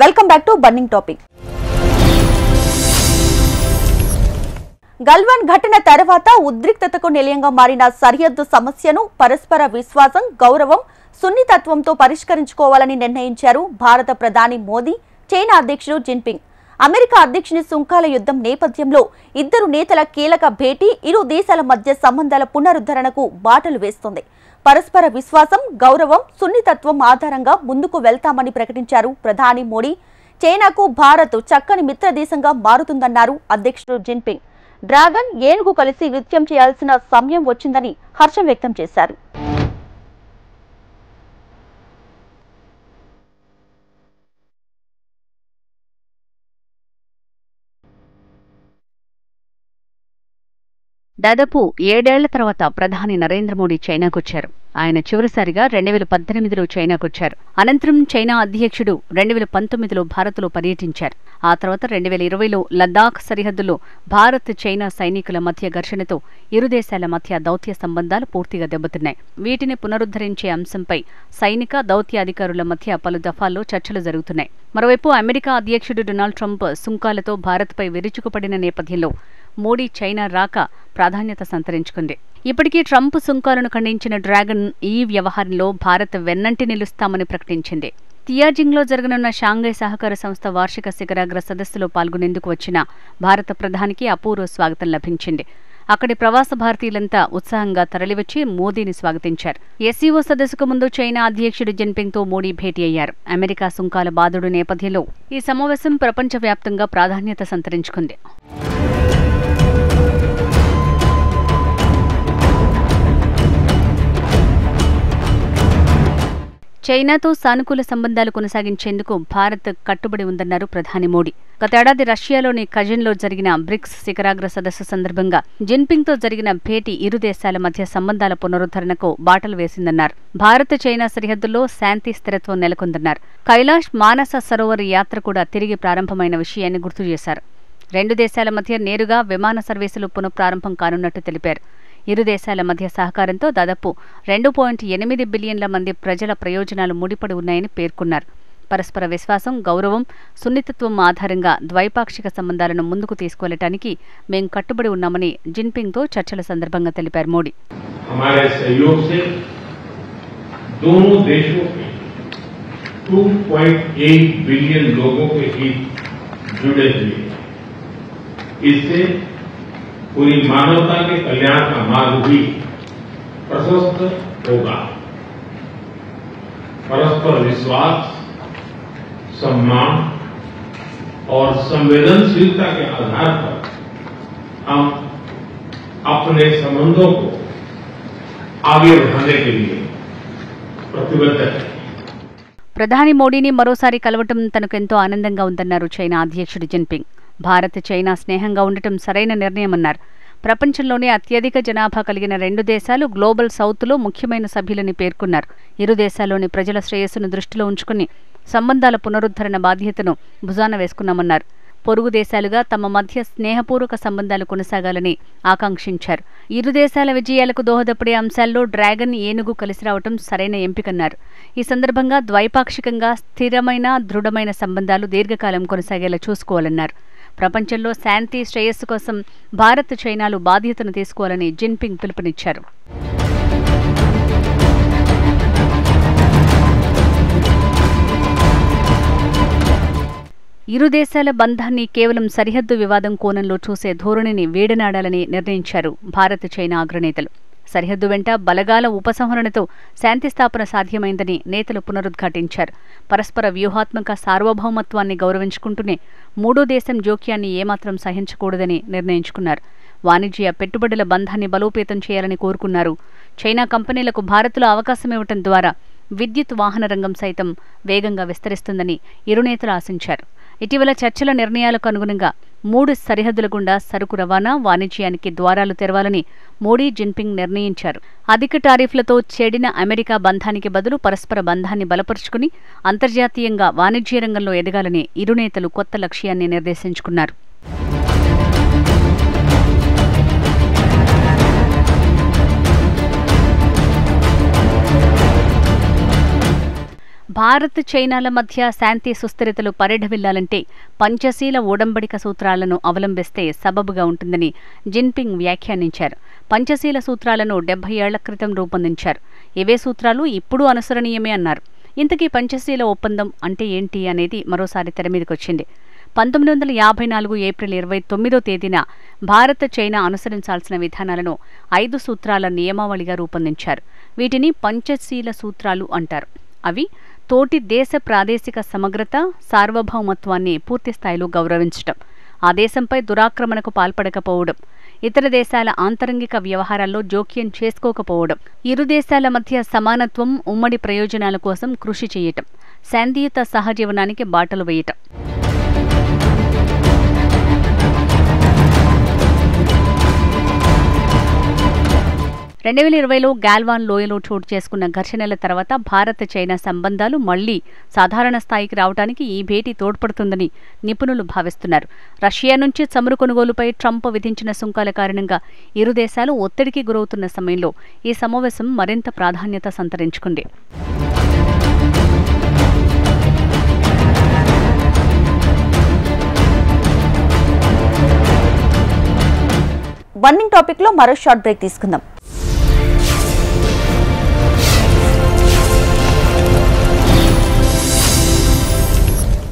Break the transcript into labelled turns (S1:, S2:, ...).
S1: Welcome back to burning topic. Galwan ఘటన తర్వాత ఉద్రిక్తతకు నిలయంగా మారిన సరిహద్దు సమస్యను పరస్పర విశ్వాసం, గౌరవం, సున్నితత్వంతో పరిష్కరించుకోవాలని నిర్ణయించారు భారత ప్రధాని మోదీ, చైనా అధ్యక్షుడు జిన్పింగ్. అమెరికా అధ్యక్షుని సుంకాల యుద్ధం నేపథ్యంలో ఇద్దరు నేతల కీలక భేటీ ఇరు దేశాల మధ్య సంబంధాల పునరుద్ధరణకు బాటలు వేస్తుంది. పరస్పర విశ్వాసం, గౌరవం, సున్నితత్వం ఆధారంగా ముందుకు వెళ్తామని ప్రకటించారు ప్రధాని మోడీ. చైనాకు భారత్ చక్కని మిత్రదేశంగా మారుతుందన్నారు అధ్యక్షుడు జిన్పింగ్. డ్రాగన్, ఏనుగు కలిసి నృత్యం చేయాల్సిన సమయం వచ్చిందని హర్షం వ్యక్తం చేశారు.
S2: దాదాపు 7 ఏళ్ల తర్వాత ప్రధాని నరేంద్ర మోడీ చైనాకొచ్చారు. ఆయన చివరిసారిగా 2018లో చైనాకొచ్చారు. అనంతరం చైనా అధ్యక్షుడు 2019లో భారత్లో పర్యటించారు. ఆ తర్వాత 2020లో లద్దాఖ్ సరిహద్దులో భారత్, చైనా సైనికుల మధ్య ఘర్షణతో ఇరు దేశాల మధ్య దౌత్య సంబంధాలు పూర్తిగా దెబ్బతిన్నాయి. వీటిని పునరుద్ధరించే అంశంపై సైనిక, దౌత్య అధికారుల మధ్య పలు దఫాల్లో చర్చలు జరుగుతున్నాయి. మరోవైపు అమెరికా అధ్యక్షుడు డొనాల్డ్ ట్రంప్ సుంకాలతో భారత్పై విరుచుకుపడిన నేపథ్యంలో మోడీ చైనా రాక ప్రాధాన్యత సంతరించుకుంది. ఇప్పటికీ ట్రంప్ సుంకాలను ఖండించిన డ్రాగన్ ఈ వ్యవహారంలో భారత్ వెన్నంటి నిలుస్తామని ప్రకటించింది. తియాజింగ్లో జరగనున్న షాంఘై సహకార సంస్థ వార్షిక శిఖరాగ్ర సదస్సులో పాల్గొనేందుకు వచ్చిన భారత ప్రధానికి అపూర్వ స్వాగతం లభించింది. అక్కడి ప్రవాస భారతీయులంతా ఉత్సాహంగా తరలివచ్చి మోదీని స్వాగతించారు. ఎస్సీఓ సదస్సుకు ముందు చైనా అధ్యక్షుడు జిన్పింగ్తో మోడీ భేటీ అయ్యారు. అమెరికా సుంకాల బాధుడు నేపథ్యంలో ఈ సమావేశం ప్రపంచవ్యాప్తంగా ప్రాధాన్యత సంతరించుకుంది. చైనాతో సానుకూల సంబంధాలు కొనసాగించేందుకు భారత్ కట్టుబడి ఉందన్నారు ప్రధాని మోడీ. గతేడాది రష్యాలోని కజిన్లో జరిగిన బ్రిక్స్ శిఖరాగ్ర సదస్సు సందర్భంగా జిన్పింగ్తో జరిగిన భేటీ ఇరు దేశాల మధ్య సంబంధాల పునరుద్ధరణకు బాటలు వేసిందన్నారు. భారత్, చైనా సరిహద్దుల్లో శాంతి, స్థిరత్వం నెలకొందన్నారు. కైలాష్ మానస సరోవర్ యాత్ర కూడా తిరిగి ప్రారంభమైన విషయాన్ని గుర్తు చేశారు. 2 దేశాల మధ్య నేరుగా విమాన సర్వీసులు పునఃప్రారంభం కానున్నట్టు తెలిపారు. ఇరు దేశాల మధ్య సహకారంతో దాదాపు 2.8 బిలియన్ల మంది ప్రజల ప్రయోజనాలు ముడిపడి ఉన్నాయని పేర్కొన్నారు. పరస్పర విశ్వాసం, గౌరవం, సున్నితత్వం ఆధారంగా ద్వైపాక్షిక సంబంధాలను ముందుకు తీసుకువెళ్లటానికి మేం కట్టుబడి ఉన్నామని జిన్పింగ్తో చర్చల సందర్భంగా తెలిపారు మోడీ.
S3: पूरी मानवता के कल्याण का मार्ग भी प्रशस्त होगा. परस्पर विश्वास, सम्मान और संवेदनशीलता के आधार पर हम अपने संबंधों को आगे बढ़ाने के लिए प्रतिबद्ध हैं.
S2: ప్రధాని మోడీని మరోసారి కలవటం తనకెంతో ఆనందంగా ఉందన్నారు చైనా అధ్యక్షుడు జిన్పింగ్. భారత్, చైనా స్నేహంగా ఉండటం సరైన నిర్ణయమన్నారు. ప్రపంచంలోనే అత్యధిక జనాభా కలిగిన 2 దేశాలు గ్లోబల్ సౌత్లో ముఖ్యమైన సభ్యులని పేర్కొన్నారు. ఇరు దేశాల్లోని ప్రజల శ్రేయస్సును దృష్టిలో ఉంచుకుని సంబంధాల పునరుద్ధరణ బాధ్యతను భుజాన వేసుకున్నామన్నారు. పొరుగు దేశాలుగా తమ మధ్య స్నేహపూర్వక సంబంధాలు కొనసాగాలని ఆకాంక్షించారు. ఇరు దేశాల విజయాలకు దోహదపడే అంశాల్లో డ్రాగన్, ఏనుగు కలిసి రావటం సరైన ఎంపికన్నారు. ఈ సందర్భంగా ద్వైపాక్షికంగా స్థిరమైన, దృఢమైన సంబంధాలు దీర్ఘకాలం కొనసాగేలా చూసుకోవాలన్నారు. ప్రపంచంలో శాంతి, శ్రేయస్సు కోసం భారత్, చైనాలు బాధ్యతను తీసుకోవాలని జిన్పింగ్ పిలుపునిచ్చారు. ఇరు దేశాల బంధాన్ని కేవలం సరిహద్దు వివాదం కోణంలో చూసే ధోరణిని వీడనాడాలని నిర్ణయించారు భారత్, చైనా అగ్రనేతలు. సరిహద్దు వెంట బలగాల ఉపసంహరణతో శాంతి స్థాపన సాధ్యమైందని నేతలు పునరుద్ఘాటించారు. పరస్పర వ్యూహాత్మక సార్వభౌమత్వాన్ని గౌరవించుకుంటూనే మూడో దేశం జోక్యాన్ని ఏమాత్రం సహించకూడదని నిర్ణయించుకున్నారు. వాణిజ్య, పెట్టుబడుల బంధాన్ని బలోపేతం చేయాలని కోరుకున్నారు. చైనా కంపెనీలకు భారత్లో అవకాశమివ్వటం ద్వారా విద్యుత్ వాహన రంగం సైతం వేగంగా విస్తరిస్తుందని ఇరు నేతలు ఆశించారు. ఇటీవల చర్చల నిర్ణయాలకు అనుగుణంగా 3 సరిహద్దుల గుండా సరుకు రవాణా, వాణిజ్యానికి ద్వారాలు తెరవాలని మోడీ, జిన్పింగ్ నిర్ణయించారు. అధిక టారిఫ్లతో చెడిన అమెరికా బంధానికి బదులు పరస్పర బంధాన్ని బలపరుచుకుని అంతర్జాతీయంగా వాణిజ్య రంగంలో ఎదగాలని ఇరు నేతలు కొత్త లక్ష్యాన్ని నిర్దేశించుకున్నారు. భారత్ చైనాల మధ్య శాంతి సుస్థిరతలు పరిఢవిల్లాలంటే పంచశీల ఒడంబడిక సూత్రాలను అవలంబిస్తే సబబుగా ఉంటుందని జిన్పింగ్ వ్యాఖ్యానించారు. పంచశీల సూత్రాలను 70 ఏళ్ల క్రితం రూపొందించారు. ఇవే సూత్రాలు ఇప్పుడు అనుసరణీయమే అన్నారు. ఇంతకీ పంచశీల ఒప్పందం అంటే ఏంటి అనేది మరోసారి తెరమీదకొచ్చింది. 1954 ఏప్రిల్ 29వ తేదీన భారత్ చైనా అనుసరించాల్సిన విధానాలను 5 సూత్రాల నియమావళిగా రూపొందించారు. వీటిని పంచశీల సూత్రాలు అంటారు. అవి తోటి దేశ ప్రాదేశిక సమగ్రత, సార్వభౌమత్వాన్ని పూర్తిస్థాయిలో గౌరవించటం, ఆ దేశంపై దురాక్రమణకు పాల్పడకపోవడం, ఇతర దేశాల ఆంతరంగిక వ్యవహారాల్లో జోక్యం చేసుకోకపోవడం, ఇరు దేశాల మధ్య సమానత్వం, ఉమ్మడి ప్రయోజనాల కోసం కృషి చేయటం, శాంతియుత సహజీవనానికి బాటలు వేయటం. 2020లో గాల్వాన్ లోయలో చోటు చేసుకున్న ఘర్షణల తర్వాత భారత్ చైనా సంబంధాలు మళ్లీ సాధారణ స్థాయికి రావడానికి ఈ భేటీ తోడ్పడుతుందని నిపుణులు భావిస్తున్నారు. రష్యా నుంచి చమురు కొనుగోలుపై ట్రంప్ విధించిన సుంకాల కారణంగా ఇరు దేశాలు ఒత్తిడికి గురవుతున్న సమయంలో ఈ సమావేశం మరింత ప్రాధాన్యత సంతరించుకుంది.
S1: బర్నింగ్ టాపిక్ లో మరో షార్ట్ బ్రేక్ తీసుకుందాం.